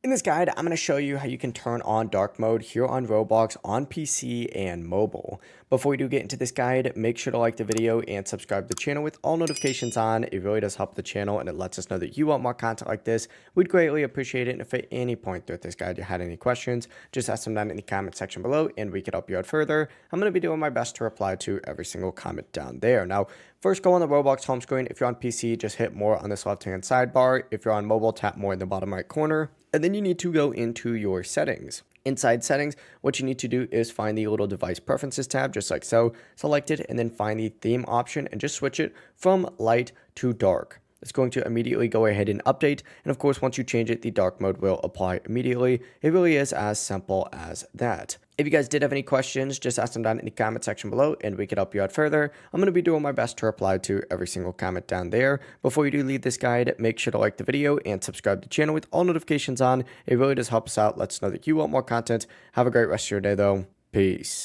In this guide, I'm going to show you how you can turn on dark mode here on Roblox on PC and mobile. Before we do get into this guide, make sure to like the video and subscribe to the channel with all notifications on. It really does help the channel and it lets us know that you want more content like this. We'd greatly appreciate it. And if at any point throughout this guide you had any questions, just ask them down in the comment section below and we could help you out further. I'm going to be doing my best to reply to every single comment down there. Now, first go on the Roblox home screen. If you're on PC, just hit more on this left-hand sidebar. If you're on mobile, tap more in the bottom right corner. And then you need to go into your settings. Inside settings, what you need to do is find the little device preferences tab, just like so. Select it and then find the theme option and just switch it from light to dark. It's going to immediately go ahead and update. And of course, once you change it, the dark mode will apply immediately. It really is as simple as that. If you guys did have any questions, just ask them down in the comment section below and we could help you out further. I'm going to be doing my best to reply to every single comment down there. Before you do leave this guide, make sure to like the video and subscribe to the channel with all notifications on. It really does help us out. Let us know that you want more content. Have a great rest of your day though. Peace.